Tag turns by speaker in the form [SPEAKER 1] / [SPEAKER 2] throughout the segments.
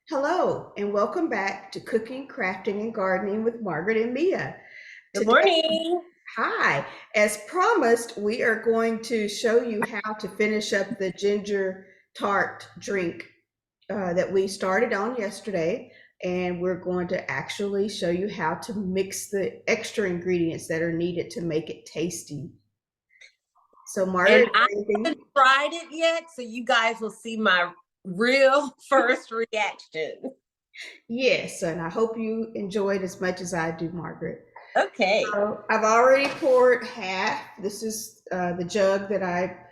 [SPEAKER 1] Hello, and welcome back to Cooking, Crafting, and Gardening with Margaret and Mia.
[SPEAKER 2] Good
[SPEAKER 1] Today,
[SPEAKER 2] morning.
[SPEAKER 1] hi. As promised, we are going to show you how to finish up the ginger tart drink that we started on yesterday. And we're going to actually show you how to mix the extra ingredients that are needed to make it tasty. So, Margaret,
[SPEAKER 2] And
[SPEAKER 1] is
[SPEAKER 2] I
[SPEAKER 1] there anything?
[SPEAKER 2] haven't tried it yet, so you guys will see my real first reaction.
[SPEAKER 1] Yes, and I hope you enjoyed as much as I do, Margaret.
[SPEAKER 2] Okay.
[SPEAKER 1] So I've already poured half. This is the jug that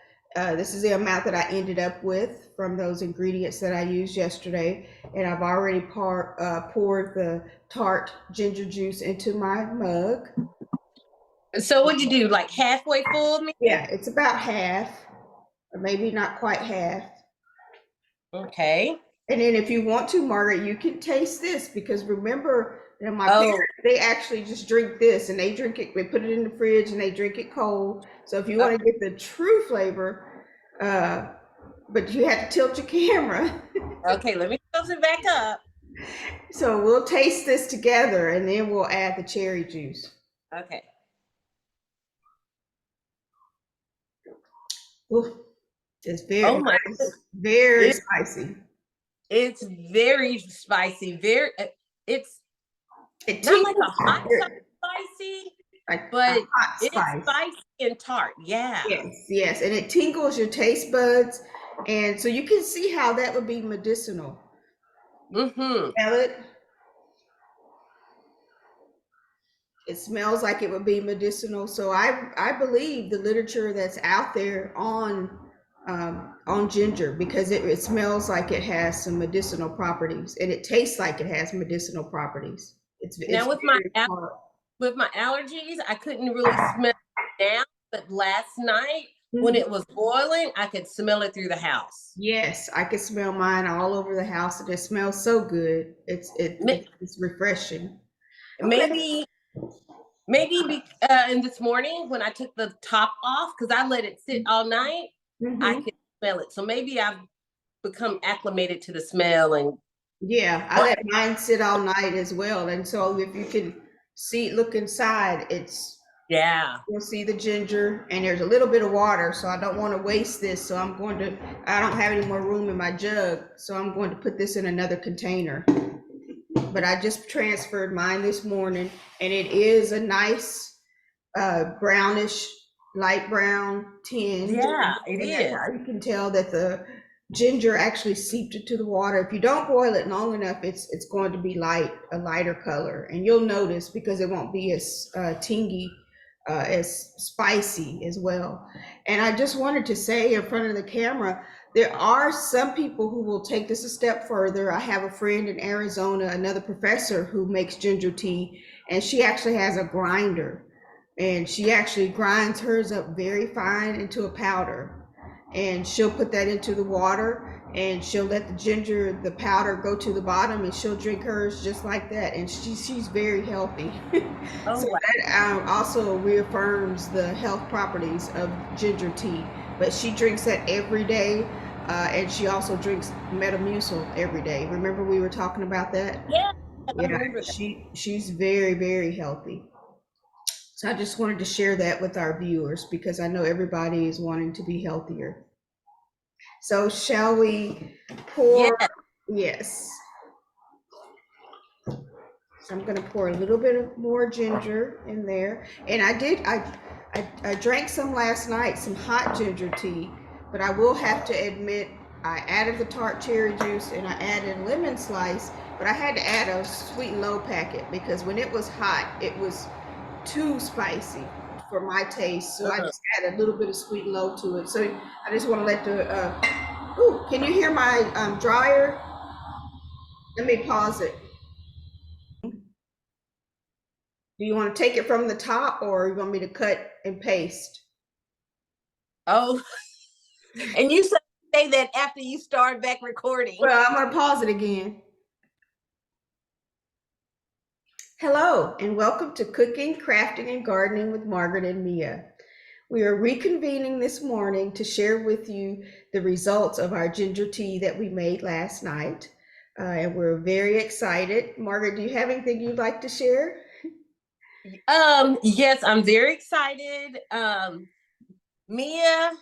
[SPEAKER 1] this is the amount that I ended up with from those ingredients that I used yesterday. And I've already poured the tart ginger juice into my mug.
[SPEAKER 2] So what'd you do? Like halfway full, maybe?
[SPEAKER 1] Yeah, it's about half, or maybe not quite half.
[SPEAKER 2] Okay.
[SPEAKER 1] And then if you want to, Margaret, you can taste this because remember, my parents,
[SPEAKER 2] Oh,
[SPEAKER 1] they actually just drink this and they drink it, they put it in the fridge and they drink it cold. So if you want to
[SPEAKER 2] okay.
[SPEAKER 1] get the true flavor, but you have to tilt your camera.
[SPEAKER 2] Okay, let me close it back up.
[SPEAKER 1] So we'll taste this together and then we'll add the cherry juice.
[SPEAKER 2] Okay.
[SPEAKER 1] Ooh, it's very
[SPEAKER 2] Oh my,
[SPEAKER 1] nice, very
[SPEAKER 2] it,
[SPEAKER 1] spicy.
[SPEAKER 2] it's very spicy. It's
[SPEAKER 1] It
[SPEAKER 2] not like a
[SPEAKER 1] tingles
[SPEAKER 2] hot sauce spicy,
[SPEAKER 1] like a
[SPEAKER 2] but
[SPEAKER 1] hot
[SPEAKER 2] it's
[SPEAKER 1] spice.
[SPEAKER 2] spicy and tart. Yeah.
[SPEAKER 1] Yes, yes, and it tingles your taste buds, and so you can see how that would be medicinal.
[SPEAKER 2] Mm-hmm.
[SPEAKER 1] Smell it. It smells like it would be medicinal. So I believe the literature that's out there on ginger because it smells like it has some medicinal properties and it tastes like it has medicinal properties. It's
[SPEAKER 2] Now
[SPEAKER 1] very hard.
[SPEAKER 2] with my allergies, I couldn't really smell it now, but last night when
[SPEAKER 1] Mhm.
[SPEAKER 2] it was boiling, I could smell it through the house.
[SPEAKER 1] Yes, I can smell mine all over the house, and it smells so good. It's refreshing. Okay.
[SPEAKER 2] Maybe, and this morning when I took the top off, because I let it sit all night, I
[SPEAKER 1] Hmm.
[SPEAKER 2] could smell it. So maybe I've become acclimated to the smell and
[SPEAKER 1] Yeah, I let mine sit all night as well. And so if you can look inside,
[SPEAKER 2] yeah.
[SPEAKER 1] you'll see the ginger and there's a little bit of water. So I don't want to waste this. I don't have any more room in my jug. So I'm going to put this in another container. But I just transferred mine this morning and it is a nice brownish, light brown tinge.
[SPEAKER 2] Yeah, it
[SPEAKER 1] And that's
[SPEAKER 2] is.
[SPEAKER 1] how you can tell that the ginger actually seeped into the water. If you don't boil it long enough, it's going to be a lighter color, and you'll notice because it won't be as tingy, as spicy as well. And I just wanted to say in front of the camera, there are some people who will take this a step further. I have a friend in Arizona, another professor who makes ginger tea, and she actually has a grinder and she actually grinds hers up very fine into a powder and she'll put that into the water and she'll let the powder go to the bottom and she'll drink hers just like that and she's very healthy.
[SPEAKER 2] Oh,
[SPEAKER 1] So
[SPEAKER 2] wow.
[SPEAKER 1] that also reaffirms the health properties of ginger tea, but she drinks that every day, and she also drinks metamucil every day. Remember we were talking about that?
[SPEAKER 2] Yeah, I
[SPEAKER 1] Yeah,
[SPEAKER 2] remember that.
[SPEAKER 1] she's very, very healthy. So I just wanted to share that with our viewers because I know everybody is wanting to be healthier. So shall we
[SPEAKER 2] Yeah.
[SPEAKER 1] pour? Yes. So I'm going to pour a little bit of more ginger in there. And I drank some last night, some hot ginger tea, but I will have to admit I added the tart cherry juice and I added lemon slice, but I had to add a sweet and low packet because when it was hot, it was too spicy for my taste. So I
[SPEAKER 2] Uh-huh.
[SPEAKER 1] just add a little bit of sweet and low to it. So I just want to let ooh, can you hear my dryer? Let me pause it. Do you want to take it from the top or you want me to cut and paste?
[SPEAKER 2] Oh, and you say that after you start back recording.
[SPEAKER 1] Well, I'm going to pause it again. Hello, and welcome to Cooking, Crafting, and Gardening with Margaret and Mia. We are reconvening this morning to share with you the results of our ginger tea that we made last night. and we're very excited. Margaret, do you have anything you'd like to share?
[SPEAKER 2] Yes, I'm very excited. Mia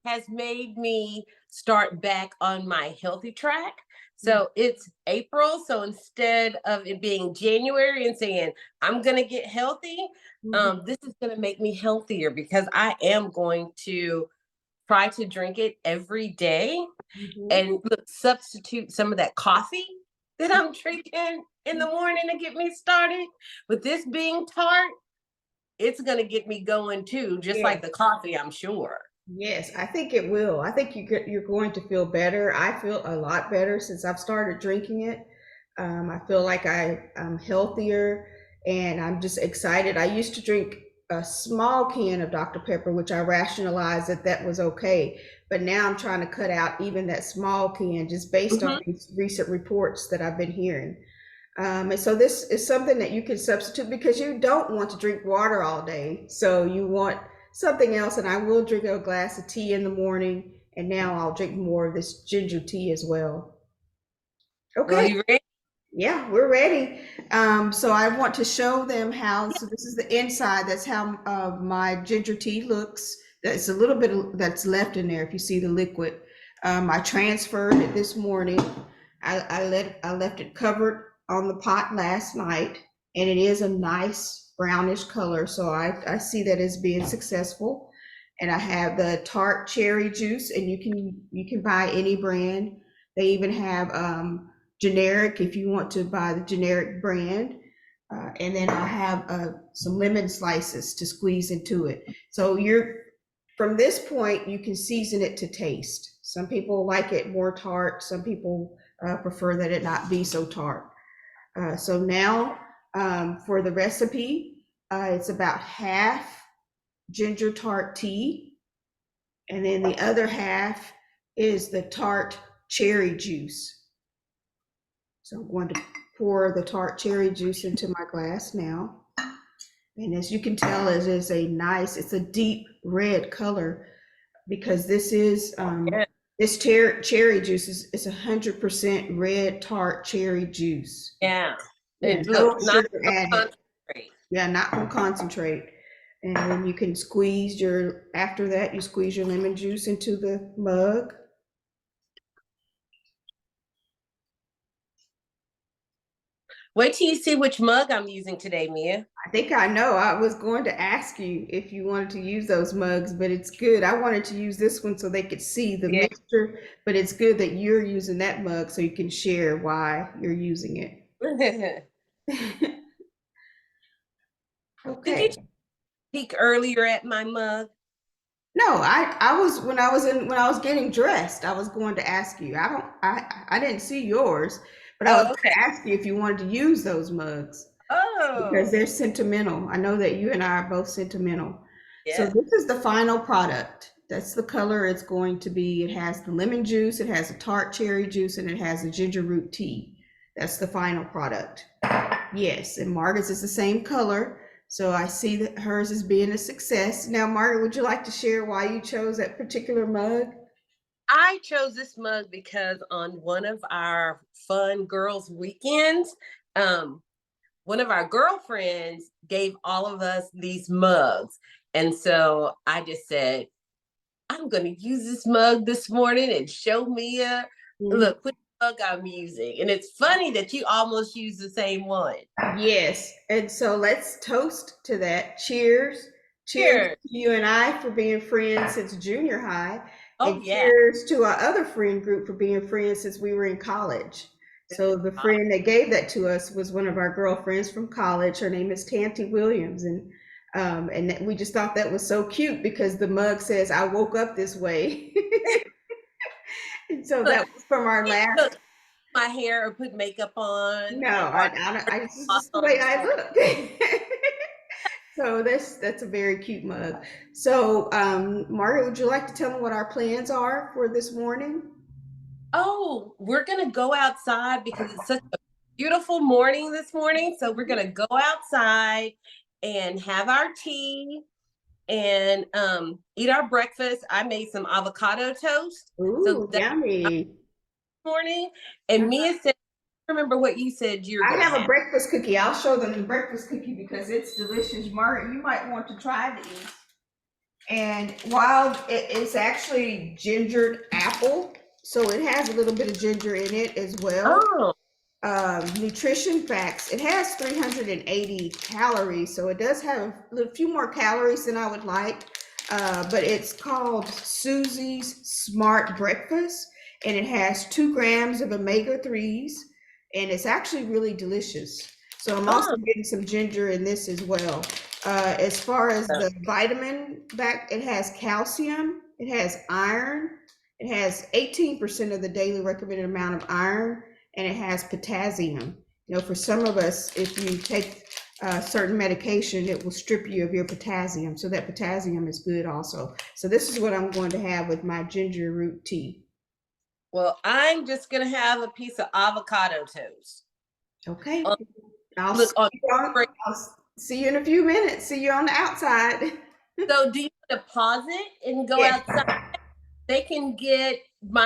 [SPEAKER 2] has made me start back on my healthy track. So it's April. So instead of it being January and saying, I'm going to get healthy,
[SPEAKER 1] Mhm.
[SPEAKER 2] this is going to make me healthier because I am going to try to drink it every day
[SPEAKER 1] Mhm.
[SPEAKER 2] and look, substitute some of that coffee that I'm drinking in the morning to get me started. With this being tart, it's going to get me going too, just
[SPEAKER 1] Yeah.
[SPEAKER 2] like the coffee, I'm sure.
[SPEAKER 1] Yes, I think it will. I think you're going to feel better. I feel a lot better since I've started drinking it. I feel like I'm healthier and I'm just excited. I used to drink a small can of Dr. Pepper, which I rationalized that that was okay. But now I'm trying to cut out even that small can just based on
[SPEAKER 2] Mhm.
[SPEAKER 1] these recent reports that I've been hearing. And so this is something that you can substitute because you don't want to drink water all day. So you want something else. And I will drink a glass of tea in the morning. And now I'll drink more of this ginger tea as well.
[SPEAKER 2] Well,
[SPEAKER 1] Okay.
[SPEAKER 2] you ready?
[SPEAKER 1] Yeah, we're ready. So I want to show them how, so this is the inside. That's how my ginger tea looks. That's a little bit that's left in there if you see the liquid. I transferred it this morning. I left it covered on the pot last night, and it is a nice brownish color. So I see that as being successful. And I have the tart cherry juice, and you can buy any brand. They even have generic if you want to buy the generic brand. And then I have some lemon slices to squeeze into it. So from this point, you can season it to taste. Some people like it more tart. Some people prefer that it not be so tart. So now for the recipe, it's about half ginger tart tea, and then the other half is the tart cherry juice. So I'm going to pour the tart cherry juice into my glass now. And as you can tell, it is it's a deep red color because
[SPEAKER 2] Yeah.
[SPEAKER 1] this cherry juice is 100% red tart cherry juice.
[SPEAKER 2] Yeah.
[SPEAKER 1] Yeah,
[SPEAKER 2] It
[SPEAKER 1] no
[SPEAKER 2] look not
[SPEAKER 1] sugar
[SPEAKER 2] so
[SPEAKER 1] added.
[SPEAKER 2] concentrate.
[SPEAKER 1] Yeah, not from concentrate. And then you can after that, you squeeze your lemon juice into the mug.
[SPEAKER 2] Wait till you see which mug I'm using today, Mia.
[SPEAKER 1] I think I know. I was going to ask you if you wanted to use those mugs, but it's good. I wanted to use this one so they could see the
[SPEAKER 2] Yeah.
[SPEAKER 1] mixture, but it's good that you're using that mug so you can share why you're using
[SPEAKER 2] Did
[SPEAKER 1] it.
[SPEAKER 2] you
[SPEAKER 1] Okay.
[SPEAKER 2] peek earlier at my mug?
[SPEAKER 1] No, I was when I was getting dressed, I was going to ask you. I didn't see yours, but I was
[SPEAKER 2] Oh,
[SPEAKER 1] going
[SPEAKER 2] okay.
[SPEAKER 1] to ask you if you wanted to use those mugs, because
[SPEAKER 2] Oh,
[SPEAKER 1] they're sentimental. I know that you and I are both sentimental. So
[SPEAKER 2] yeah.
[SPEAKER 1] this is the final product. That's the color it's going to be. It has the lemon juice, it has the tart cherry juice, and it has the ginger root tea. That's the final product. Yes, and Margaret's is the same color. So I see that hers is being a success. Now, Margaret, would you like to share why you chose that particular mug?
[SPEAKER 2] I chose this mug because on one of our fun girls' weekends, um, one of our girlfriends gave all of us these mugs. And so I just said, I'm going to use this mug this morning and show Mia,
[SPEAKER 1] Mhm.
[SPEAKER 2] look, which mug I'm using. And it's funny that you almost use the same one.
[SPEAKER 1] Yes, and so let's toast to that. Cheers. Cheers
[SPEAKER 2] Here.
[SPEAKER 1] to you and I for being friends since junior high,
[SPEAKER 2] Oh,
[SPEAKER 1] and
[SPEAKER 2] yeah.
[SPEAKER 1] cheers to our other friend group for being friends since we were in college. So the friend that gave that to us was one of our girlfriends from college. Her name is Tanty Williams, we just thought that was so cute because the mug says, "I woke up this way," and so
[SPEAKER 2] Look,
[SPEAKER 1] that was from our last.
[SPEAKER 2] look, my hair or put makeup on
[SPEAKER 1] No,
[SPEAKER 2] or
[SPEAKER 1] this is
[SPEAKER 2] sauce
[SPEAKER 1] just the
[SPEAKER 2] on
[SPEAKER 1] way
[SPEAKER 2] this
[SPEAKER 1] I
[SPEAKER 2] morning.
[SPEAKER 1] look. So that's a very cute mug. So, Mario, would you like to tell me what our plans are for this morning?
[SPEAKER 2] Oh, we're gonna go outside because it's such a beautiful morning this morning. So we're gonna go outside and have our tea and eat our breakfast. I made some avocado toast. So
[SPEAKER 1] Ooh,
[SPEAKER 2] that
[SPEAKER 1] yummy.
[SPEAKER 2] morning. And Mia said remember what you said you're
[SPEAKER 1] I
[SPEAKER 2] gonna
[SPEAKER 1] have a
[SPEAKER 2] have.
[SPEAKER 1] breakfast cookie. I'll show them the breakfast cookie because it's delicious. Margaret, you might want to try these. And while it's actually gingered apple, so it has a little bit of ginger in it as well.
[SPEAKER 2] Oh,
[SPEAKER 1] Nutrition facts, it has 380 calories, so it does have a few more calories than I would like. But it's called Susie's Smart Breakfast, and it has 2 grams of omega-3s, and it's actually really delicious. So I'm also
[SPEAKER 2] oh,
[SPEAKER 1] getting some ginger in this as well. As far as the vitamin back, it has calcium, it has iron, it has 18% of the daily recommended amount of iron, and it has potassium. You know, for some of us, if you take certain medication, it will strip you of your potassium. So that potassium is good also. So this is what I'm going to have with my ginger root tea.
[SPEAKER 2] well, I'm just gonna have a piece of avocado toast.
[SPEAKER 1] Okay.
[SPEAKER 2] Um,
[SPEAKER 1] I'll see
[SPEAKER 2] look on.
[SPEAKER 1] you I'll see you in a few minutes. See you on the outside.
[SPEAKER 2] So, do you deposit and go
[SPEAKER 1] Yes.
[SPEAKER 2] outside? They can get